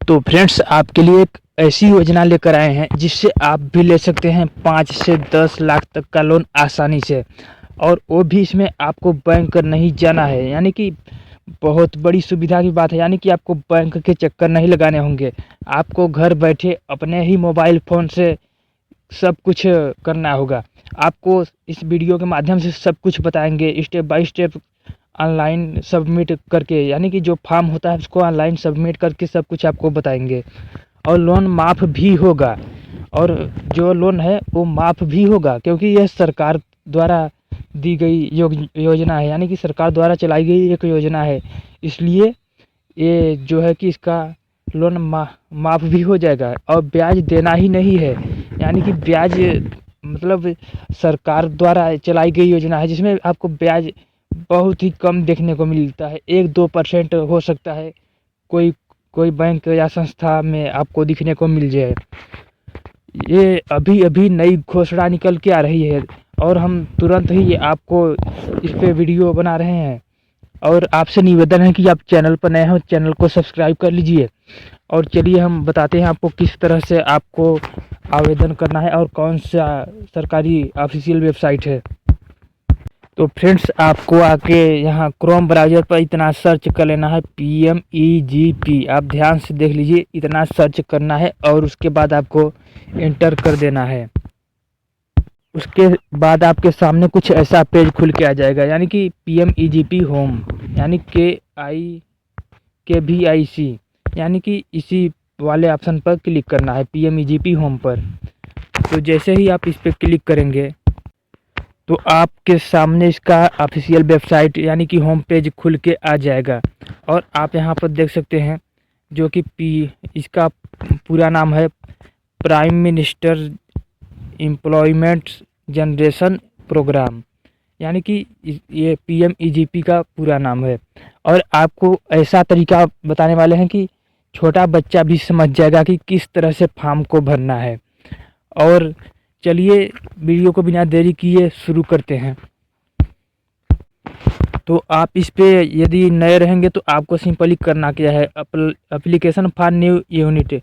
तो फ्रेंड्स आपके लिए एक ऐसी योजना लेकर आए हैं जिससे आप भी ले सकते हैं 5 से 10 लाख तक का लोन आसानी से। और वो भी इसमें आपको बैंक नहीं जाना है, यानी कि बहुत बड़ी सुविधा की बात है। यानी कि आपको बैंक के चक्कर नहीं लगाने होंगे। आपको घर बैठे अपने ही मोबाइल फ़ोन से सब कुछ करना होगा। आपको इस वीडियो के माध्यम से सब कुछ बताएंगे, step by step online submit करके, यानी कि जो फॉर्म होता है उसको ऑनलाइन सबमिट करके सब कुछ आपको बताएंगे। और लोन माफ़ भी होगा, और जो लोन है वो माफ़ भी होगा, क्योंकि यह सरकार द्वारा दी गई योजना है, यानी कि सरकार द्वारा चलाई गई एक योजना है। इसलिए ये जो है कि इसका लोन माफ़ भी हो जाएगा और ब्याज देना ही नहीं है। यानी कि ब्याज मतलब सरकार द्वारा चलाई गई योजना है जिसमें आपको ब्याज बहुत ही कम देखने को मिलता है। 1-2% हो सकता है कोई कोई बैंक या संस्था में आपको दिखने को मिल जाए। ये अभी अभी नई घोषणा निकल के आ रही है और हम तुरंत ही आपको इस पे वीडियो बना रहे हैं। और आपसे निवेदन है कि आप चैनल पर नए हो, चैनल को सब्सक्राइब कर लीजिए। और चलिए हम बताते हैं आपको किस तरह से आपको आवेदन करना है और कौन सा सरकारी ऑफिशियल वेबसाइट है। तो फ्रेंड्स आपको आके यहाँ क्रोम ब्राउज़र पर इतना सर्च कर लेना है PMEGP। आप ध्यान से देख लीजिए, इतना सर्च करना है और उसके बाद आपको एंटर कर देना है। उसके बाद आपके सामने कुछ ऐसा पेज खुल के आ जाएगा, यानी कि PMEGP होम, यानी KVIC, यानी कि इसी वाले ऑप्शन पर क्लिक करना है, PMEGP होम पर। तो जैसे ही आप इस पर क्लिक करेंगे तो आपके सामने इसका ऑफिशियल वेबसाइट यानी कि होम पेज खुल के आ जाएगा। और आप यहाँ पर देख सकते हैं जो कि इसका पूरा नाम है prime minister employment generation programme, यानी कि ये PMEGP का पूरा नाम है। और आपको ऐसा तरीका बताने वाले हैं कि छोटा बच्चा भी समझ जाएगा कि किस तरह से फॉर्म को भरना है। और चलिए वीडियो को बिना देरी किए शुरू करते हैं। तो आप इस पे यदि नए रहेंगे तो आपको सिंपली करना क्या है, एप्लीकेशन फॉर न्यू यूनिट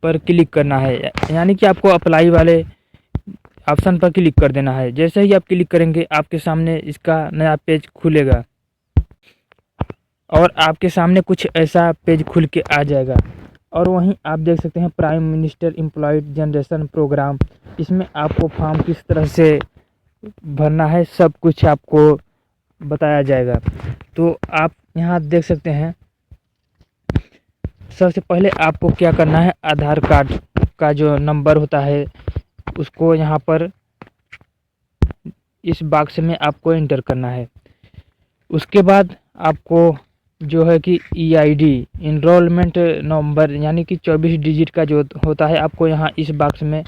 पर क्लिक करना है, यानी कि आपको अप्लाई वाले ऑप्शन पर क्लिक कर देना है। जैसे ही आप क्लिक करेंगे आपके सामने इसका नया पेज खुलेगा और आपके सामने कुछ ऐसा पेज खुल के आ जाएगा। और वहीं आप देख सकते हैं prime minister employ generation programme. इसमें आपको फॉर्म किस तरह से भरना है सब कुछ आपको बताया जाएगा। तो आप यहाँ देख सकते हैं सबसे पहले आपको क्या करना है, आधार कार्ड का जो नंबर होता है उसको यहाँ पर इस बॉक्स में आपको एंटर करना है। उसके बाद आपको जो है कि EID इनरोलमेंट नंबर, यानी कि 24 डिजिट का जो होता है आपको यहाँ इस बॉक्स में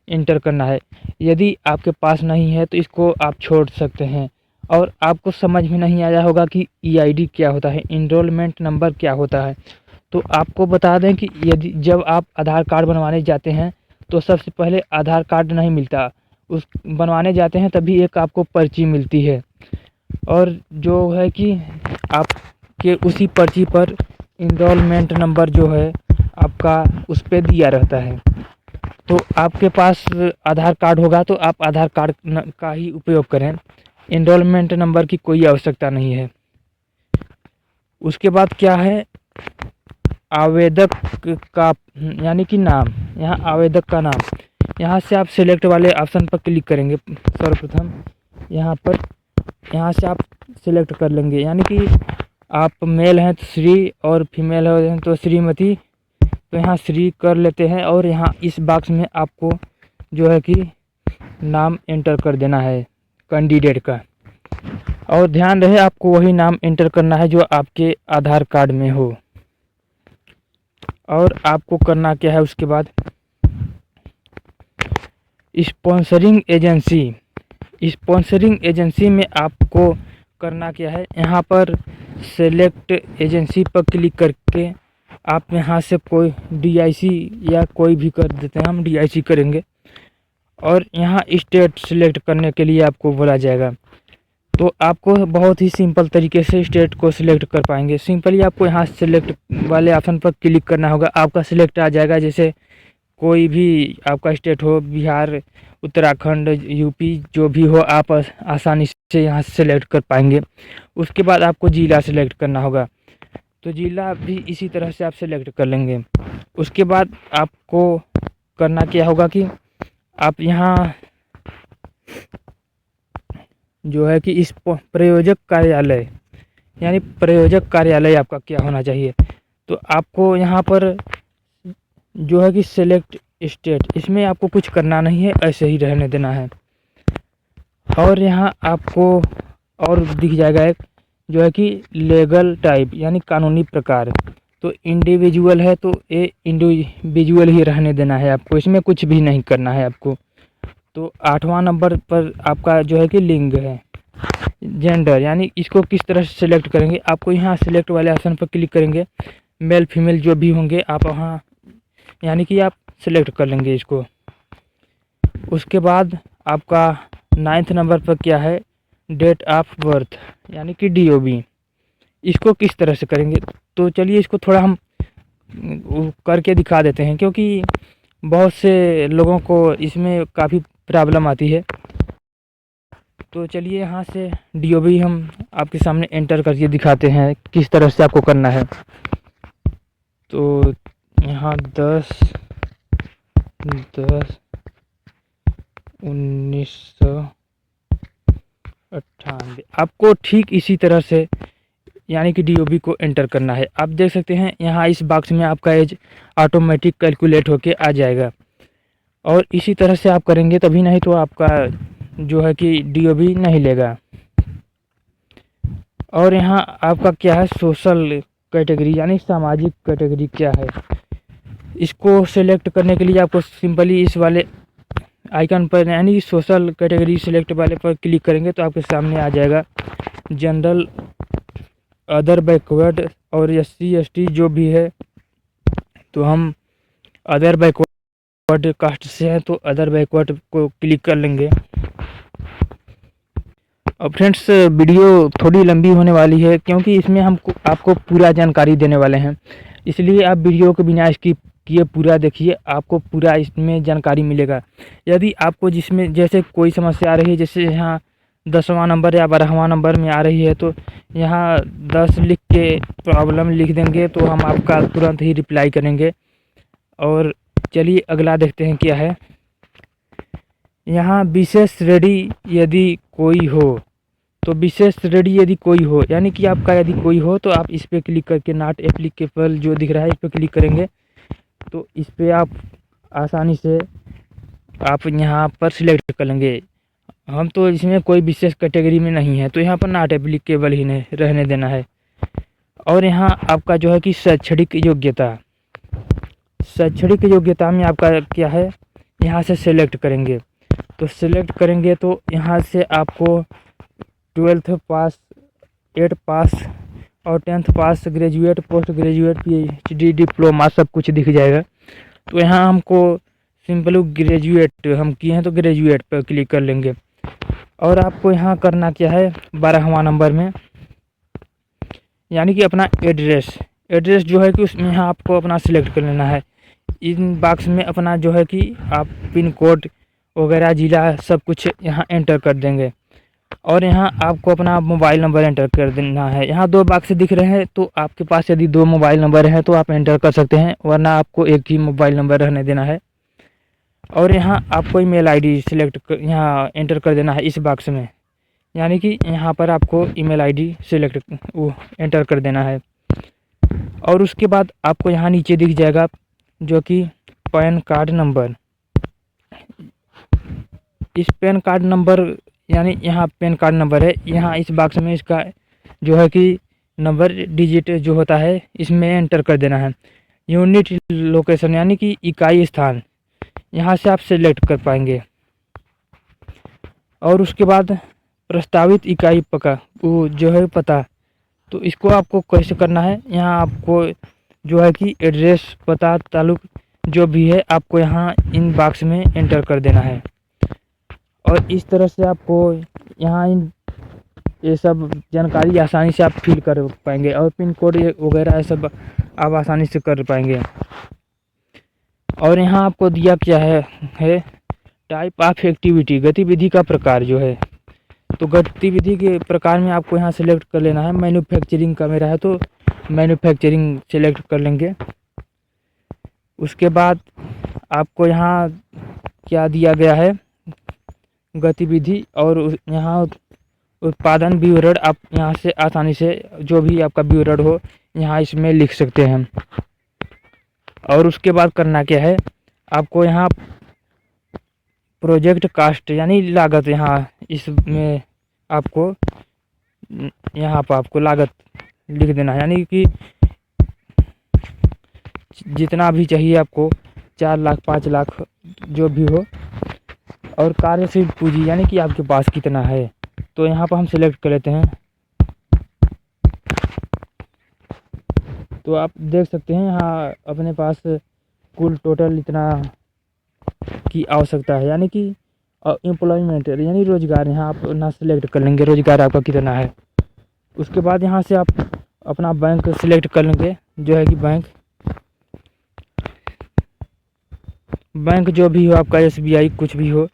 एंटर करना है। यदि आपके पास नहीं है तो इसको आप छोड़ सकते हैं। और आपको समझ में नहीं आया होगा कि EID क्या होता है, इनरोलमेंट नंबर क्या होता है, तो आपको बता दें कि यदि जब आप आधार कार्ड बनवाने जाते हैं तो सबसे पहले आधार कार्ड नहीं मिलता, उस बनवाने जाते हैं तभी एक आपको पर्ची मिलती है। और जो है कि आपके उसी पर्ची पर इनरोलमेंट नंबर जो है आपका उस पर दिया रहता है। तो आपके पास आधार कार्ड होगा तो आप आधार कार्ड का ही उपयोग करें, इनरोलमेंट नंबर की कोई आवश्यकता नहीं है। उसके बाद क्या है, आवेदक का यानी कि नाम, यहाँ आवेदक का नाम, यहाँ से आप सिलेक्ट वाले ऑप्शन पर क्लिक करेंगे। सर्वप्रथम यहाँ से आप सिलेक्ट कर लेंगे, यानी कि आप मेल हैं तो श्री और फीमेल हैं तो श्रीमती, तो यहाँ श्री कर लेते हैं। और यहाँ इस बॉक्स में आपको जो है कि नाम एंटर कर देना है कैंडिडेट का। और ध्यान रहे आपको वही नाम एंटर करना है जो आपके आधार कार्ड में हो। और आपको करना क्या है, उसके बाद स्पॉन्सरिंग एजेंसी में आपको करना क्या है, यहाँ पर सेलेक्ट एजेंसी पर क्लिक करके आप यहाँ से कोई DIC या कोई भी कर देते हैं, हम DIC करेंगे। और यहाँ स्टेट सिलेक्ट करने के लिए आपको बोला जाएगा। तो आपको बहुत ही सिंपल तरीके से स्टेट को सिलेक्ट कर पाएंगे। सिंपली आपको यहाँ सेलेक्ट वाले ऑप्शन पर क्लिक करना होगा, आपका सिलेक्ट आ जाएगा। जैसे कोई भी आपका स्टेट हो, बिहार, उत्तराखंड, यूपी, जो भी हो, आप आसानी से यहाँ से सेलेक्ट कर पाएंगे। उसके बाद आपको जिला सेलेक्ट करना होगा, तो जिला भी इसी तरह से आप सेलेक्ट कर लेंगे। उसके बाद आपको करना क्या होगा कि आप यहाँ जो है कि इस प्रयोजक कार्यालय, यानी प्रयोजक कार्यालय आपका क्या होना चाहिए, तो आपको यहाँ पर जो है कि सेलेक्ट स्टेट, इसमें आपको कुछ करना नहीं है, ऐसे ही रहने देना है। और यहाँ आपको और दिख जाएगा एक जो है कि लीगल टाइप, यानी कानूनी प्रकार। तो इंडिविजुअल है तो ये इंडिविजुअल ही रहने देना है आपको, इसमें कुछ भी नहीं करना है आपको। तो 8वां नंबर पर आपका जो है कि लिंग है, जेंडर, यानी इसको किस तरह से सिलेक्ट करेंगे। आपको यहाँ सिलेक्ट वाले ऑप्शन पर क्लिक करेंगे, मेल फीमेल जो भी होंगे आप वहाँ यानी कि आप सिलेक्ट कर लेंगे इसको। उसके बाद आपका 9th नंबर पर क्या है, डेट ऑफ बर्थ, यानी कि DOB, इसको किस तरह से करेंगे। तो चलिए इसको थोड़ा हम करके दिखा देते हैं, क्योंकि बहुत से लोगों को इसमें काफ़ी प्रॉब्लम आती है। तो चलिए यहाँ से DOB हम आपके सामने एंटर करके दिखाते हैं किस तरह से आपको करना है। तो यहाँ 10/10/1998 आपको ठीक इसी तरह से यानी कि DOB को एंटर करना है। आप देख सकते हैं यहाँ इस बॉक्स में आपका एज ऑटोमेटिक कैलकुलेट होके आ जाएगा, और इसी तरह से आप करेंगे तभी, नहीं तो आपका जो है कि DOB नहीं लेगा। और यहाँ आपका क्या है, सोशल कैटेगरी, यानी सामाजिक कैटेगरी क्या है। इसको सेलेक्ट करने के लिए आपको सिंपली इस वाले आइकन पर, यानी सोशल कैटेगरी सिलेक्ट वाले पर क्लिक करेंगे तो आपके सामने आ जाएगा जनरल, अदर बैकवर्ड और SC ST जो भी है। तो हम अदर बैकवर्ड कास्ट से हैं, तो अदर बैकवर्ड को क्लिक कर लेंगे। और फ्रेंड्स वीडियो थोड़ी लंबी होने वाली है, क्योंकि इसमें हम आपको पूरा जानकारी देने वाले हैं, इसलिए आप वीडियो को बिना स्किप किए पूरा देखिए, आपको पूरा इसमें जानकारी मिलेगा। यदि आपको जिसमें जैसे कोई समस्या आ रही है, जैसे यहाँ 10वां नंबर या 12वां नंबर में आ रही है, तो यहाँ 10 लिख के प्रॉब्लम लिख देंगे तो हम आपका तुरंत ही रिप्लाई करेंगे। और चलिए अगला देखते हैं क्या है। यहाँ विशेष श्रेणी यदि कोई हो, तो विशेष श्रेणी यदि कोई हो, यानी कि आपका यदि कोई हो तो आप इस पर क्लिक करके नॉट एप्लीकेबल जो दिख रहा है इस पर क्लिक करेंगे, तो इस पर आप आसानी से आप यहाँ पर सिलेक्ट कर लेंगे। हम तो इसमें कोई विशेष कैटेगरी में नहीं है, तो यहाँ पर नॉट एप्लीकेबल ही नहीं रहने देना है। और यहाँ आपका जो है कि शैक्षणिक योग्यता, शैक्षणिक योग्यता में आपका क्या है, यहाँ से सिलेक्ट करेंगे। तो सिलेक्ट करेंगे तो यहाँ से आपको 12th पास, 8 पास और 10th pass, graduate, post graduate, PhD, diploma सब कुछ दिख जाएगा। तो यहाँ हमको सिंपल ग्रेजुएट हम किए हैं, तो ग्रेजुएट पर क्लिक कर लेंगे। और आपको यहाँ करना क्या है, 12वां नंबर में, यानी कि अपना एड्रेस जो है कि उसमें यहाँ आपको अपना सिलेक्ट कर लेना है। इन बॉक्स में अपना जो है कि आप पिन कोड वगैरह, जिला, सब कुछ यहाँ एंटर कर देंगे। और यहाँ आपको अपना मोबाइल नंबर एंटर कर देना है। यहाँ 2 बॉक्स दिख रहे हैं, तो आपके पास यदि 2 मोबाइल नंबर हैं तो आप एंटर कर सकते हैं, वरना आपको एक ही मोबाइल नंबर रहने देना है। और यहाँ आपको ईमेल ID सिलेक्ट यहाँ एंटर कर देना है इस बॉक्स में, यानी कि यहाँ पर आपको ईमेल ID सिलेक्ट एंटर कर देना है। और उसके बाद आपको यहाँ नीचे दिख जाएगा जो कि पैन कार्ड नंबर। इस पैन कार्ड नंबर, यानी यहाँ पैन कार्ड नंबर है, यहाँ इस बॉक्स में इसका जो है कि नंबर डिजिट जो होता है इसमें एंटर कर देना है। यूनिट लोकेशन, यानी कि इकाई स्थान, यहाँ से आप सेलेक्ट कर पाएंगे। और उसके बाद प्रस्तावित इकाई पता, वो जो है पता, तो इसको आपको कैसे करना है, यहाँ आपको जो है कि एड्रेस, पता, ताल्लुक जो भी है आपको यहाँ इन बॉक्स में एंटर कर देना है। और इस तरह से आपको यहाँ इन ये सब जानकारी आसानी से आप फिल कर पाएंगे, और पिन कोड वगैरह ये सब आप आसानी से कर पाएंगे। और यहाँ आपको दिया क्या है टाइप ऑफ एक्टिविटी, गतिविधि का प्रकार जो है। तो गतिविधि के प्रकार में आपको यहाँ सेलेक्ट कर लेना है। मैन्युफैक्चरिंग का मेरा है तो मैन्युफैक्चरिंग सेलेक्ट कर लेंगे। उसके बाद आपको यहाँ क्या दिया गया है गतिविधि, और यहाँ उत्पादन विवरण आप यहाँ से आसानी से जो भी आपका विवरण हो यहाँ इसमें लिख सकते हैं। और उसके बाद करना क्या है, आपको यहाँ प्रोजेक्ट कास्ट यानी लागत, यहाँ इसमें आपको यहाँ पर आपको लागत लिख देना है, यानी कि जितना भी चाहिए आपको 4 लाख 5 लाख जो भी हो। और कार्यशील पूंजी यानी कि आपके पास कितना है, तो यहाँ पर हम सिलेक्ट कर लेते हैं। तो आप देख सकते हैं यहाँ अपने पास कुल टोटल इतना की आवश्यकता है, यानी कि एम्प्लॉयमेंट यानी रोजगार यहाँ आप ना सिलेक्ट कर लेंगे रोजगार आपका कितना है। उसके बाद यहाँ से आप अपना बैंक सिलेक्ट कर लेंगे, जो है कि बैंक जो भी हो आपका SBI कुछ भी हो।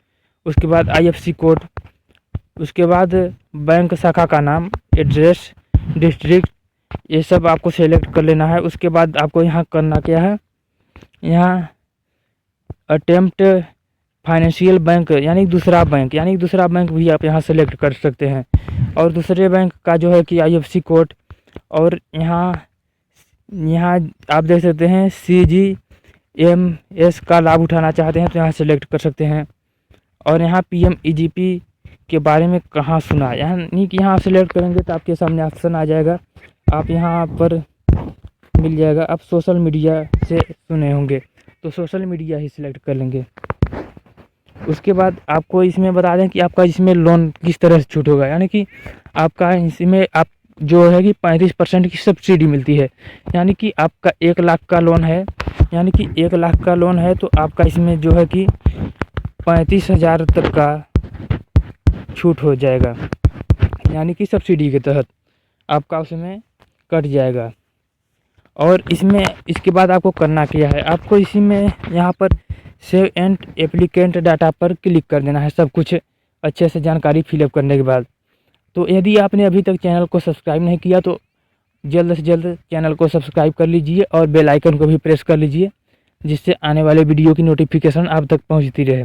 उसके बाद IFSC कोड, उसके बाद बैंक शाखा का नाम, एड्रेस, डिस्ट्रिक्ट, ये सब आपको सेलेक्ट कर लेना है। उसके बाद आपको यहाँ करना क्या है, यहाँ अटेम्प्ट फाइनेंशियल बैंक यानी दूसरा बैंक भी आप यहाँ सेलेक्ट कर सकते हैं। और दूसरे बैंक का जो है कि IFSC कोड, और यहाँ आप देख सकते हैं CGMS का लाभ उठाना चाहते हैं तो यहाँ सेलेक्ट कर सकते हैं। और यहाँ PMEGP के बारे में कहाँ सुना, यानी कि यहाँ आप सेलेक्ट करेंगे तो आपके सामने ऑप्शन आ जाएगा, आप यहाँ पर मिल जाएगा। आप सोशल मीडिया से सुने होंगे तो सोशल मीडिया ही सिलेक्ट कर लेंगे। उसके बाद आपको इसमें बता दें कि आपका इसमें लोन किस तरह से छूट होगा, यानी कि आपका इसमें आप जो है कि 35% की सब्सिडी मिलती है। यानी कि आपका 1 लाख का लोन है, यानी कि 1 लाख का लोन है तो आपका इसमें जो है कि 35,000 तक का छूट हो जाएगा, यानी कि सब्सिडी के तहत आपका उसमें कट जाएगा। और इसके बाद आपको करना क्या है, आपको इसी में यहाँ पर सेव एंड एप्लीकेंट डाटा पर क्लिक कर देना है, सब कुछ अच्छे से जानकारी फिलअप करने के बाद। तो यदि आपने अभी तक चैनल को सब्सक्राइब नहीं किया तो जल्द से जल्द चैनल को सब्सक्राइब कर लीजिए और बेल आइकन को भी प्रेस कर लीजिए, जिससे आने वाले वीडियो की नोटिफिकेशन आप तक पहुंचती रहे।